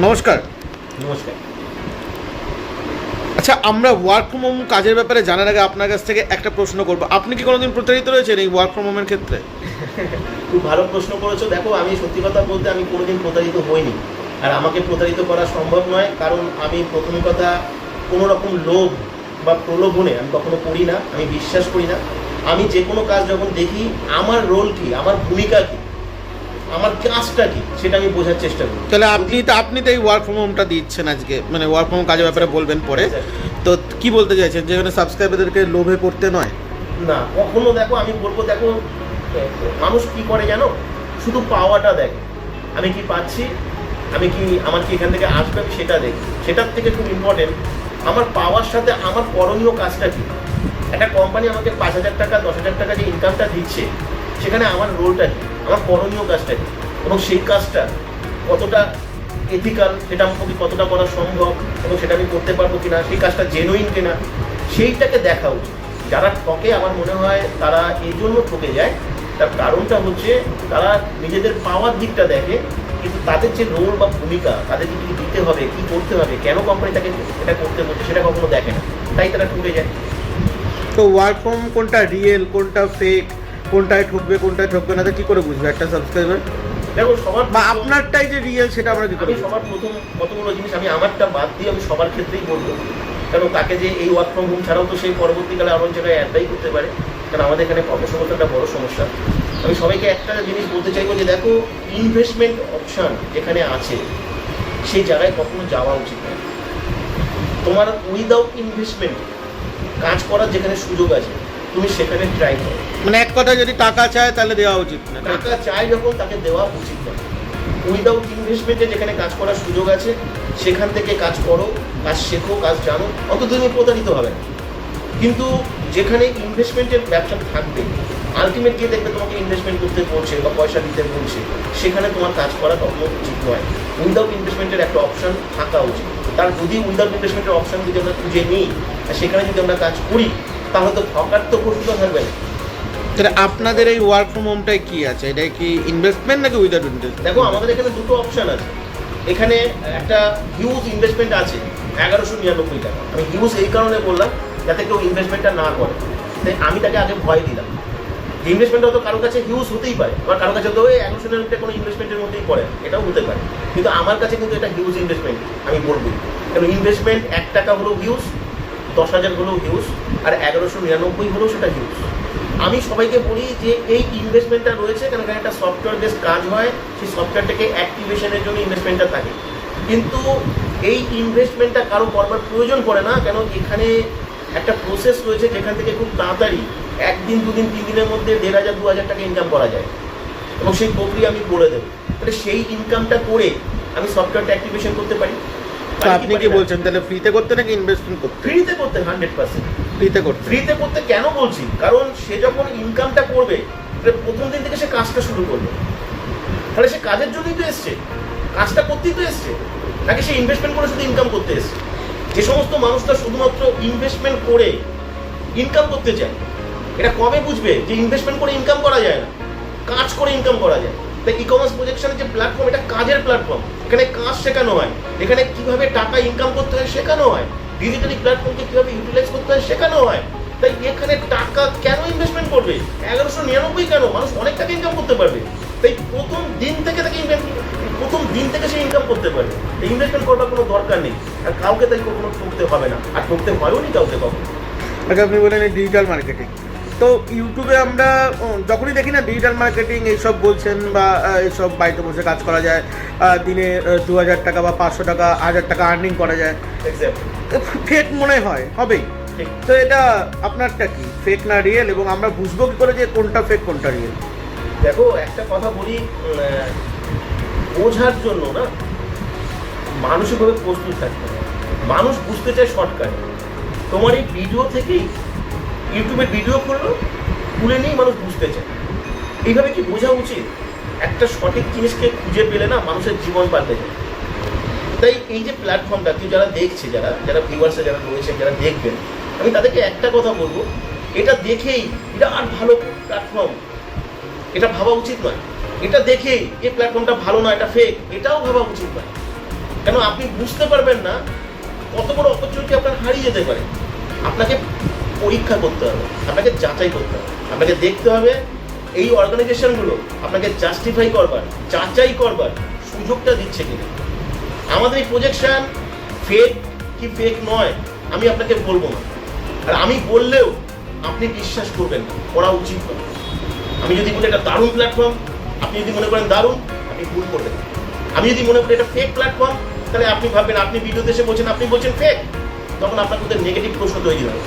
নমস্কার। নমস্কার। আচ্ছা, আমরা ওয়ার্ক ফ্রম হোম কাজের ব্যাপারে জানার আগে আপনার কাছ থেকে একটা প্রশ্ন করব। আপনি কি কোনোদিন প্রতারিত রয়েছেন এই ওয়ার্ক ফ্রম হোমের ক্ষেত্রে? খুব ভালো প্রশ্ন করেছো। দেখো, আমি সত্যি কথা বলতে আমি কোনোদিন প্রতারিত হইনি, আর আমাকে প্রতারিত করা সম্ভব নয়। কারণ আমি প্রথম কথা কোনো রকম লোভ বা প্রলোভনে আমি কখনো করি না, আমি বিশ্বাস করি না। আমি যে কোনো কাজ যখন দেখি আমার রোল কী, আমার ভূমিকা কী, আমার কাজটা কী, সেটা আমি বোঝার চেষ্টা করি। তাহলে আপনি তো এই ওয়ার্ক ফ্রম হোমটা দিচ্ছেন আজকে, মানে ওয়ার্ক ফ্রম হোম কাজের ব্যাপারে বলবেন পরে। তো কি বলতে চাইছেন, যেখানে সাবস্ক্রাইবারদেরকে লোভে পড়তে নয়? না, কখনো। দেখো, আমি বলবো, দেখো মানুষ কি করে জানো, শুধু পাওয়াটা দেখে, আমি কি পাচ্ছি, আমার কি এখান থেকে আসবে, আমি সেটা দেখি। সেটার থেকে খুব ইম্পর্টেন্ট আমার পাওয়ার সাথে আমার করণীয় কাজটা কি। একটা কোম্পানি আমাকে 5,000 টাকা 10,000 টাকা যে ইনকামটা দিচ্ছে, সেখানে আমার রোলটা কি, আমার করণীয় কাজটা কি, এবং সেই কাজটা কতটা এথিক্যাল, সেটা আমাকে কতটা করা সম্ভব, এবং সেটা আমি করতে পারবো কিনা, সেই কাজটা জেনুইন কিনা, সেইটাকে দেখা উচিত। যারা ঠকে, আমার মনে হয় তারা এই জন্য ঠকে যায়, তার কারণটা হচ্ছে তারা নিজেদের পাওয়ার দিকটা দেখে, কিন্তু তাদের যে রোল বা ভূমিকা, তাদেরকে কি দিতে হবে, কি করতে হবে, কেন কোম্পানি তাকে এটা করতে বলছে, সেটা কখনো দেখে না, তাই তারা ঠকে যায়। তো ওয়ার্ক ফ্রম কোনটা রিয়েল, কোনটা ফেক, কোনটায় ঠকবে কোনটায় ঠকবে না, তো কী করে বুঝবে একটা সাবস্ক্রাইবার? দেখো, সবার বা আপনারটাই যে রিয়েল সেটা আমরা কি করে? আমি সবার প্রথম কতগুলো জিনিস আমি আমারটা বাদ দিয়ে আমি সবার ক্ষেত্রেই বলবো। কারণ তাকে যে এই ওয়ার্ক ফ্রম হোম ছাড়াও তো সেই পরবর্তীকালে আরও জায়গায় অ্যাপ্লাই করতে পারে, কারণ আমাদের এখানে কর্মসংস্থানটা একটা বড় সমস্যা। আমি সবাইকে একটা জিনিস বলতে চাইবো যে দেখো, ইনভেস্টমেন্ট অপশান যেখানে আছে সেই জায়গায় কখনো যাওয়া উচিত নয়। তোমার উইদাউট ইনভেস্টমেন্ট কাজ করার যেখানে সুযোগ আছে, তুমি সেখানে ট্রাই করো। মানে এক কথা, যদি টাকা চায় তাহলে দেওয়া উচিত না। টাকা চায় যখন, তাকে দেওয়া উচিত নয়। উইদাউট ইনভেস্টমেন্টে যেখানে কাজ করার সুযোগ আছে সেখান থেকে কাজ করো, কাজ শেখো, কাজ জানো, অত তুমি প্রতারিত হবে না। কিন্তু যেখানে ইনভেস্টমেন্টের ব্যবসা থাকবে, আলটিমেট গিয়ে দেখবে তোমাকে ইনভেস্টমেন্ট করতে বলছে বা পয়সা দিতে বলছে, সেখানে তোমার কাজ করা কখনো উচিত নয়। উইদাউট ইনভেস্টমেন্টের একটা অপশান থাকা উচিত। তার যদি উইদাউট ইনভেস্টমেন্টের অপশান যদি আমরা খুঁজে নিই আর সেখানে যদি আমরা কাজ করি, তাহলে তো ঠকার তো প্রশ্ন থাকবে না। তাহলে আপনাদের এই ওয়ার্ক ফ্রম হোমটাই কি আছে, এটা কি ইনভেস্টমেন্ট নাকি উইদাউট ইনভেস্টমেন্ট? দেখো, আমাদের এখানে দুটো অপশান আছে। এখানে একটা হিউজ ইনভেস্টমেন্ট আছে 1199 টাকা। আমি হিউজ এই কারণে বললাম যাতে কেউ ইনভেস্টমেন্টটা না করে, তাই আমি তাকে আগে ভয় দিলাম। ইনভেস্টমেন্টটা তো কারোর কাছে হিউজ হতেই পারে, বা কারোর কাছে তো ওই 1199 কোনো ইনভেস্টমেন্টের মধ্যেই পড়ে, এটাও হতে পারে। কিন্তু আমার কাছে কিন্তু এটা হিউজ ইনভেস্টমেন্ট আমি বলবো। কারণ ইনভেস্টমেন্ট 1 টাকা হলেও হিউজ, 10,000 হলেও হিউজ, আর 1199 হলেও সেটা হিউজ। আমি সবাইকে বলি যে এই ইনভেস্টমেন্টটা রয়েছে, কারণ এখানে একটা সফটওয়্যার বেস কাজ হয়, সেই সফটওয়্যারটাকে অ্যাক্টিভেশনের জন্য ইনভেস্টমেন্টটা থাকে। কিন্তু এই ইনভেস্টমেন্টটা কারো করবার প্রয়োজন পড়ে না, কেন এখানে একটা প্রসেস রয়েছে যেখান থেকে খুব তাড়াতাড়ি 1 দিন 2 দিন 3 দিনের মধ্যে 1,500 2,000 টাকা ইনকাম করা যায়, এবং সেই প্রক্রিয়া আমি করে দেবো। তাহলে সেই ইনকামটা করে আমি সফটওয়্যারটা অ্যাক্টিভেশন করতে পারি। তো আপনি কি বলছেন, তাহলে ফ্রিতে করতে নাকি ইনভেস্টমেন্ট করতে? ফ্রিতে করতে, 100% ফ্রিতে করতে। ফ্রিতে করতে কেন বলছি, কারণ সে যখন ইনকামটা করবে, প্রথম দিন থেকে সে কাজটা শুরু করবে। তাহলে সে কাজের জন্যই তো এসছে, কাজটা করতেই তো এসছে, নাকি সে ইনভেস্টমেন্ট করে শুধু ইনকাম করতে এসছে। যে সমস্ত মানুষটা শুধুমাত্র ইনভেস্টমেন্ট করে ইনকাম করতে চায়, এটা কবে বুঝবে যে ইনভেস্টমেন্ট করে ইনকাম করা যায় না, কাজ করে ইনকাম করা যায়। তাই ই কমার্স প্রজেকশনের যে প্ল্যাটফর্ম, এটা কাজের প্ল্যাটফর্ম। এখানে কাজ শেখানো হয়, এখানে কিভাবে টাকা ইনকাম করতে হয় শেখানো হয়, ডিজিটালি প্ল্যাটফর্মকে কিভাবে ইউটিলাইজ করতে হয় শেখানো হয়। তাই এখানে টাকা কেন ইনভেস্টমেন্ট করবে, 1199 কেন, মানুষ অনেক টাকা ইনকাম করতে পারবে। তাই প্রথম দিন থেকে সে ইনকাম করতে পারবে। এই ইনভেস্টমেন্ট করবার কোনো দরকার নেই, আর কাউকে তাই কখনো ঠকতে হবে না, আর ঠকতে হয়ও নি কাউকে কখনো। আচ্ছা, আপনি বলেন ডিজিটাল মার্কেটিং, তো ইউটিউবে আমরা যখনই দেখি না ডিজিটাল মার্কেটিং এইসব বলছেন, বা এইসব বাড়িতে বসে কাজ করা যায়, দিনে 2,000 টাকা বা 500 টাকা 1,000 টাকা আর্নিং করা যায়, ফেক মনে হবেই। তো এটা আপনারটা কি, ফেক না রিয়েল, এবং আমরা বুঝবো কি করে যে কোনটা ফেক কোনটা রিয়েল? দেখো, একটা কথা বলি, বোঝার জন্য না মানসিকভাবে প্রস্তুত থাকতে হবে। মানুষ বুঝতে চায় শর্টকাট। তোমার এই ভিডিও থেকেই, ইউটিউবে ভিডিও করলো, খুলে নিয়েই মানুষ বুঝতে চায়। এইভাবে কি বোঝা উচিত? একটা সঠিক জিনিসকে খুঁজে পেলে না মানুষের জীবন পাল্টে যায়। তাই এই যে প্ল্যাটফর্মটা, কেউ যারা দেখছে, যারা ভিউয়ার্সে যারা রয়েছে, যারা দেখবেন, আমি তাদেরকে একটা কথা বলবো, এটা দেখেই এটা আর ভালো প্ল্যাটফর্ম এটা ভাবা উচিত নয়। এটা দেখেই এই প্ল্যাটফর্মটা ভালো না, এটা ফেক, এটাও ভাবা উচিত নয়। কেন আপনি বুঝতে পারবেন না কত বড় অপরচুনিটি আপনার হারিয়ে যেতে পারে। আপনাকে পরীক্ষা করতে হবে, আপনাকে যাচাই করতে হবে, আপনাকে দেখতে হবে এই অর্গানাইজেশনগুলো আপনাকে জাস্টিফাই করবার, যাচাই করবার সুযোগটা দিচ্ছে কিনা। আমাদের এই প্রজেকশন ফেক কি ফেক নয় আমি আপনাকে বলবো না, আর আমি বললেও আপনি বিশ্বাস করবেন না, করা উচিত নয়। আমি যদি বলি এটা দারুণ প্ল্যাটফর্ম, আপনি যদি মনে করেন দারুণ, আপনি ভুল করবেন। আমি যদি মনে করি এটা ফেক প্ল্যাটফর্ম, তাহলে আপনি ভাববেন আপনি ভিডিওতে এসে বলছেন আপনি বলছেন ফেক, তখন আপনার মধ্যে নেগেটিভ প্রশ্ন তৈরি হবে।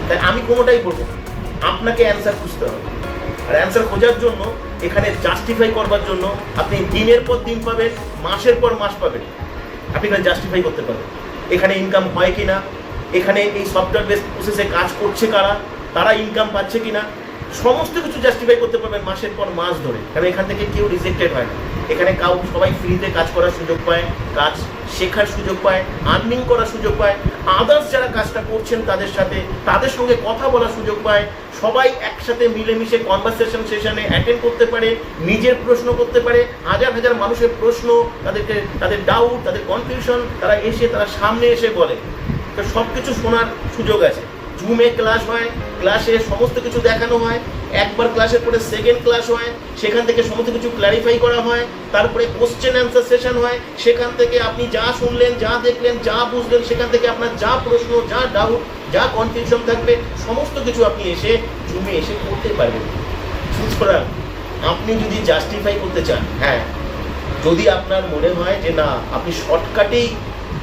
তাই আমি কোনোটাই বলবো না, আপনাকে অ্যান্সার খুঁজতে হবে। আর অ্যান্সার খোঁজার জন্য এখানে জাস্টিফাই করবার জন্য আপনি দিনের পর দিন পাবেন, মাসের পর মাস পাবেন, আপনি এখানে জাস্টিফাই করতে পারবেন এখানে ইনকাম হয় কি না, এখানে এই সফটওয়্যার বেস প্রসেসে কাজ করছে কারা, তারা ইনকাম পাচ্ছে কিনা, সমস্ত কিছু জাস্টিফাই করতে পারবেন মাসের পর মাস ধরে। কারণ এখান থেকে কেউ রিজেক্টেড হয় না, এখানে সবাই ফ্রিতে কাজ করার সুযোগ পায়, কাজ শেখার সুযোগ পায়, আর্নিং করার সুযোগ পায়, আদার্স যারা কাজটা করছেন তাদের সাথে তাদের সঙ্গে কথা বলার সুযোগ পায়, সবাই একসাথে মিলেমিশে কনভারসেশন সেশনে অ্যাটেন্ড করতে পারে, নিজের প্রশ্ন করতে পারে, হাজার হাজার মানুষের প্রশ্ন, তাদের ডাউট, তাদের কনফিউশন তারা সামনে এসে বলে। তো সব কিছু শোনার সুযোগ আছে। জুমে ক্লাস হয়, ক্লাসে সমস্ত কিছু দেখানো হয়, একবার ক্লাসের পরে সেকেন্ড ক্লাস হয়, সেখান থেকে সমস্ত কিছু ক্ল্যারিফাই করা হয়, তারপরে কোশ্চেন অ্যান্সার সেশন হয়, সেখান থেকে আপনি যা শুনলেন, যা দেখলেন, যা বুঝলেন, সেখান থেকে আপনার যা প্রশ্ন, যা ডাউট, যা কনফিউশন থাকবে সমস্ত কিছু আপনি এসে জুমে এসে করতে পারবেন। সুতরাং আপনি যদি জাস্টিফাই করতে চান, হ্যাঁ, যদি আপনার মনে হয় যে না আপনি শর্টকাটেই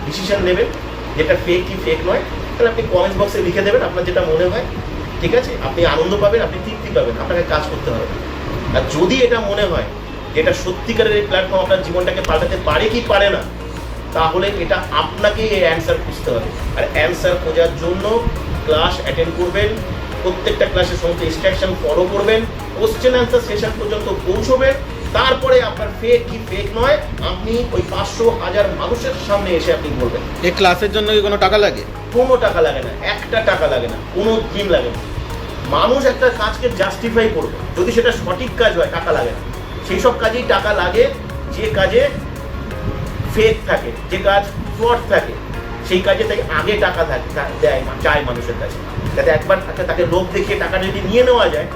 ডিসিশন নেবেন যেটা ফেক কি ফেক নয়, তাহলে আপনি কমেন্টস বক্সে লিখে দেবেন আপনার যেটা মনে হয়, ঠিক আছে? আপনি আনন্দ পাবেন, আপনি তৃপ্তি পাবেন, আপনাকে কাজ করতে হবে। আর যদি এটা মনে হয় যে এটা সত্যিকারের এই প্ল্যাটফর্ম আপনার জীবনটাকে পাল্টাতে পারে কি পারে না, তাহলে এটা আপনাকে এই অ্যান্সার খুঁজতে হবে। আর অ্যান্সার খোঁজার জন্য ক্লাস অ্যাটেন্ড করবেন, প্রত্যেকটা ক্লাসের সমস্ত ইনস্ট্রাকশন ফলো করবেন, কোশ্চেন অ্যান্সার সেশন পর্যন্ত পৌঁছবেন, তারপরে আপনার ফেক কি ফেক নয় আপনি ওই 500,000 মানুষের সামনে এসে আপনি বলবেন। এই ক্লাসের জন্য কি কোনো টাকা লাগে? কোনো টাকা লাগে না, একটা টাকা লাগে না, কোনো দিন লাগে না। মানুষ একটা কাজকে জাস্টিফাই করবে, যদি সেটা সঠিক কাজ হয় টাকা লাগে না। সেই সব কাজেই টাকা লাগে যে কাজে ফেক থাকে, যে কাজ ফ্রড থাকে, সেই কাজে তাই আগে টাকা দেয় চায় মানুষের কাছে, যাতে একবার তাকে লোভ দেখিয়ে টাকা যদি নিয়ে নেওয়া যায়,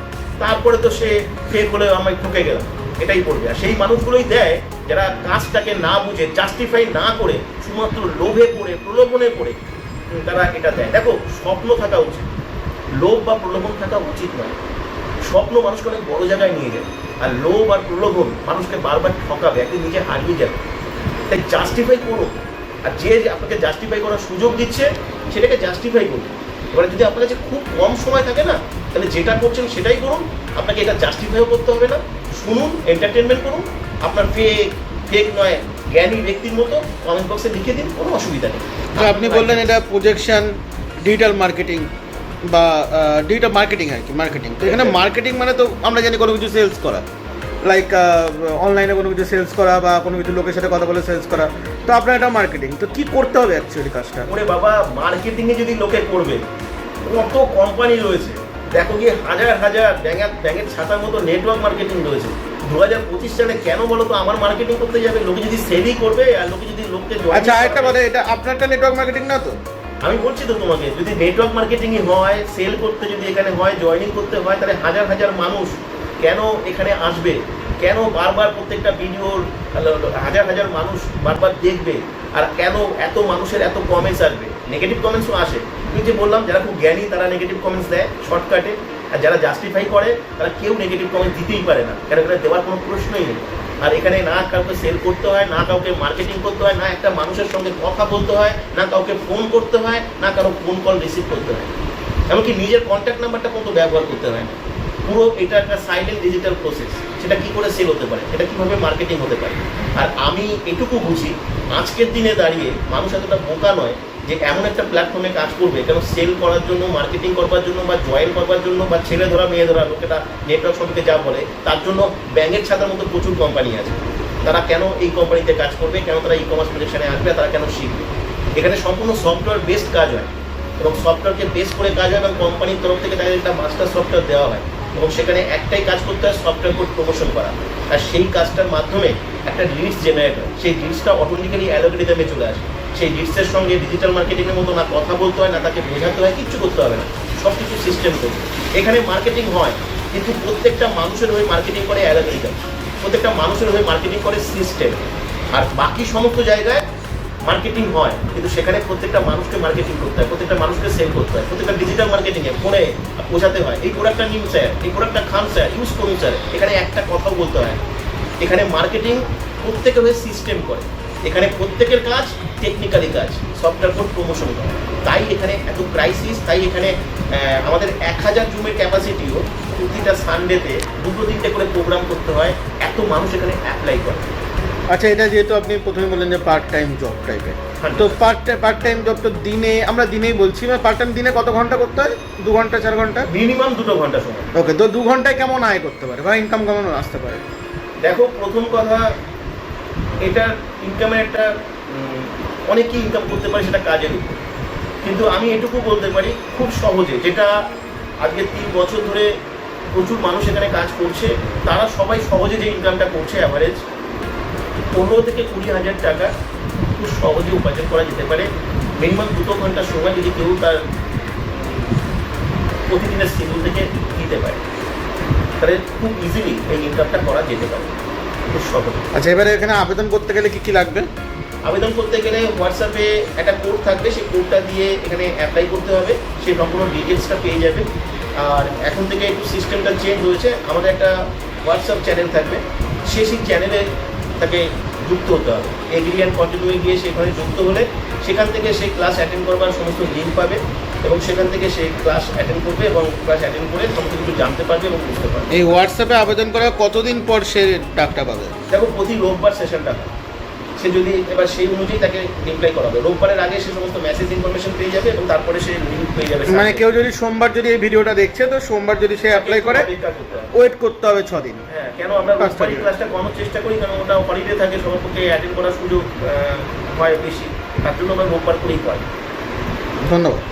তারপরে তো সে ফেক হলে আমি ঠকে গেলাম, এটাই করবে। আর সেই মানুষগুলোই দেয় যারা কাজটাকে না বুঝে, জাস্টিফাই না করে, শুধুমাত্র লোভে পড়ে, প্রলোভনে পড়ে তারা এটা দেয়। দেখো, স্বপ্ন থাকা উচিত, লোভ বা প্রলোভন থাকা উচিত নয়। স্বপ্ন মানুষকে অনেক বড় জায়গায় নিয়ে যায়, আর লোভ আর প্রলোভন মানুষকে বারবার ঠকাবে, একদিন নিজে হারিয়ে যাবে। তাই জাস্টিফাই করুন, আর যে আপনাকে জাস্টিফাই করার সুযোগ দিচ্ছে সেটাকে জাস্টিফাই করুন। এবারে যদি আপনার কাছে খুব কম সময় থাকে না, তাহলে যেটা করছেন সেটাই করুন, আপনাকে এটা জাস্টিফাইও করতে হবে না। শুনুন, এন্টারটেনমেন্ট করুন, আপনার ফেক নয় জ্ঞানী ব্যক্তির মতো কমেন্ট বক্সে লিখে দিন, কোনো অসুবিধা নেই। তো আপনি বললেন এটা প্রজেকশন ডিজিটাল মার্কেটিং বা ডিজিটাল মার্কেটিং আর কি, মার্কেটিং। তো এখানে মার্কেটিং মানে তো আমরা জানি কোনো কিছু সেলস করা, লাইক অনলাইনে কোনো কিছু সেলস করা বা কোনো কিছু লোকের সাথে কথা বলে সেলস করা। তো আপনার এটা মার্কেটিং, তো কী করতে হবে অ্যাকচুয়ালি কাজটা? ওরে বাবা, মার্কেটিংয়ে যদি লোকে করবে, কত কোম্পানি রয়েছে, দেখো গিয়ে হাজার হাজার ব্যাঙের ছাতার মতো নেটওয়ার্ক মার্কেটিং রয়েছে। 2025 সালে কেন বলো তো আমার মার্কেটিং করতে যাবে? লোকে যদি সেলই করবে, আর লোকে যদি লোককে আচ্ছা, আরেকটা কথা, এটা আপনারটা নেটওয়ার্ক মার্কেটিং না তো? আমি বলছি তো তোমাকে, যদি নেটওয়ার্ক মার্কেটিংই হয়, সেল করতে যদি এখানে হয়, জয়েনিং করতে হয়, তাহলে হাজার হাজার মানুষ কেন এখানে আসবে? কেন বারবার প্রত্যেকটা ভিডিওর হাজার হাজার মানুষ বারবার দেখবে? আর কেন এত মানুষের এত কমেন্টস আসবে? নেগেটিভ কমেন্টসও আসে, কিন্তু যে বললাম যারা খুব জ্ঞানী তারা নেগেটিভ কমেন্টস দেয় শর্টকাটে, আর যারা জাস্টিফাই করে তারা কেউ নেগেটিভ কমেন্টস দিতেই পারে না, কারণ এখানে দেওয়ার কোনো প্রশ্নই নেই। আর এখানে না কাউকে সেল করতে হয়, না কাউকে মার্কেটিং করতে হয়, না একটা মানুষের সঙ্গে কথা বলতে হয়, না কাউকে ফোন করতে হয়, না কারো ফোন কল রিসিভ করতে হয়, এমনকি নিজের কন্ট্যাক্ট নাম্বারটা কিন্তু ব্যবহার করতে হয় না। পুরো এটা একটা সাইলেন্ট ডিজিটাল প্রসেস। সেটা কি করে সেল হতে পারে, এটা কীভাবে মার্কেটিং হতে পারে? আর আমি এটুকু বুঝি, আজকের দিনে দাঁড়িয়ে মানুষ এতটা বোকা নয় যে এমন একটা প্ল্যাটফর্মে কাজ করবে কেন সেল করার জন্য, মার্কেটিং করবার জন্য, বা জয়েন করবার জন্য, বা ছেলে ধরা মেয়ে ধরা, লোকেরা নেটওয়ার্ক সম্পর্কে যা বলে, তার জন্য ব্যাঙের ছাতার মতো প্রচুর কোম্পানি আছে। তারা কেন এই কোম্পানিতে কাজ করবে, কেন তারা ই কমার্স প্রজেকশনে আসবে, তারা কেন শিখবে? এখানে সম্পূর্ণ সফটওয়্যার বেসড কাজ হয়, এবং সফটওয়্যারকে বেস করে কাজ হয়, এবং কোম্পানির তরফ থেকে তাদের একটা মাস্টার সফটওয়্যার দেওয়া হয়। এবং সেখানে একটাই কাজ করতে হয়, সফটওয়্যার কোড প্রমোশন করা। আর সেই কাজটার মাধ্যমে একটা লিডস জেনারেট হয়, সেই লিডসটা অটোমেটিক্যালি অ্যালগোরিদমে চলে আসে। সেই লিডসের সঙ্গে ডিজিটাল মার্কেটিংয়ের মতো না কথা বলতে হয়, না তাকে বোঝাতে হয়, কিচ্ছু করতে হবে না, সব কিছু সিস্টেম করবে। এখানে মার্কেটিং হয়, কিন্তু প্রত্যেকটা মানুষের হয়ে মার্কেটিং করে অ্যালগোরিদম, প্রত্যেকটা মানুষের হয়ে মার্কেটিং করে সিস্টেম। আর বাকি সমস্ত জায়গায় মার্কেটিং হয়, কিন্তু সেখানে প্রত্যেকটা মানুষকে মার্কেটিং করতে হয়, প্রত্যেকটা মানুষকে সেল করতে হয়, প্রত্যেকটা ডিজিটাল মার্কেটিংয়ে ফোনে বোঝাতে হয় এই প্রোডাক্টটা নিন স্যার, এই প্রোডাক্টটা খান স্যার, ইউজ করুন স্যার। এখানে একটা কথাও বলতে হয়। এখানে মার্কেটিং প্রত্যেকের হয়ে সিস্টেম করে, এখানে প্রত্যেকের কাজ টেকনিক্যালি কাজ, সফটওয়্যার কোড প্রমোশন করে। তাই এখানে এত ক্রাইসিস, তাই এখানে আমাদের 1000 জুমের ক্যাপাসিটিও প্রতিটা সানডেতে 2-3টে করে প্রোগ্রাম করতে হয়, এত মানুষ এখানে অ্যাপ্লাই করে। আচ্ছা, এটা যেহেতু আপনি প্রথমে বললেন যে পার্ট টাইম জব টাইপের, তো পার্ট টাইম জব তো দিনে, আমরা দিনেই বলছি, পার্ট টাইম দিনে কত ঘন্টা করতে হয়? 2 ঘন্টা 4 ঘন্টা? মিনিমাম 2 ঘন্টা সময়। ওকে, তো 2 ঘন্টায় কেমন আয় করতে পারে বা ইনকাম কেমন আসতে পারে? দেখো, প্রথম কথা, এটা ইনকামের একটা অনেকেই ইনকাম করতে পারে, সেটা কাজের উপর। কিন্তু আমি এটুকু বলতে পারি খুব সহজে, যেটা আজকে 3 বছর ধরে প্রচুর মানুষ এখানে কাজ করছে, তারা সবাই সহজে যে ইনকামটা করছে, অ্যাভারেজ 15 থেকে 20 হাজার টাকা খুব সহজে উপার্জন করা যেতে পারে। মিনিমাম 2 ঘন্টার সময় যদি কেউ তার প্রতিদিনের শিডিউল থেকে দিতে পারে, তাহলে খুব ইজিলি এই ইনকামটা করা যেতে পারে, খুব সহজে। আচ্ছা, এবারে এখানে আবেদন করতে গেলে কি কি লাগবে? আবেদন করতে গেলে হোয়াটসঅ্যাপে একটা কোড থাকবে, সেই কোডটা দিয়ে এখানে অ্যাপ্লাই করতে হবে, সেই সম্পূর্ণ ডিটেলসটা পেয়ে যাবে। আর এখন থেকে একটু সিস্টেমটা চেঞ্জ হয়েছে, আমাদের একটা হোয়াটসঅ্যাপ চ্যানেল থাকবে, সেই চ্যানেলে তাকে যুক্ত হতে হবে। এগ্রি অ্যান্ড কন্টিনিউ গিয়ে সেখানে যুক্ত হলে সেখান থেকে সে ক্লাস অ্যাটেন্ড করবার সমস্ত লিঙ্ক পাবে, এবং সেখান থেকে সে ক্লাস অ্যাটেন্ড করবে এবং ক্লাস অ্যাটেন্ড করে সমস্ত কিছু জানতে পারবে এবং বুঝতে পারবে। এই হোয়াটসঅ্যাপে আবেদন করার কতদিন পর সে টাকাটা পাবে? দেখো, প্রতি রোববার সেশনটা হয়, সে যদি এবার সেই অনুযায়ী তাকে রিপ্লাই করা হবে। রোববারের আগে সে সমস্ত মেসেজ ইনফরমেশন পেয়ে যাবে এবং তারপরে সে লিঙ্ক পেয়ে যাবে। মানে কেউ যদি সোমবার যদি এই ভিডিওটা দেখছে, তো সোমবার যদি সে অ্যাপ্লাই করে, ওয়েট করতে হবে 6 দিন। হ্যাঁ, কেন আমরা রোববারই ক্লাসটা করানোর চেষ্টা করি, কারণ ওটা হলিডে থাকে, সবার পক্ষে অ্যাটেন্ড করার সুযোগ হয় বেশি, তার জন্য আমরা রোববার করেই পাই। ধন্যবাদ।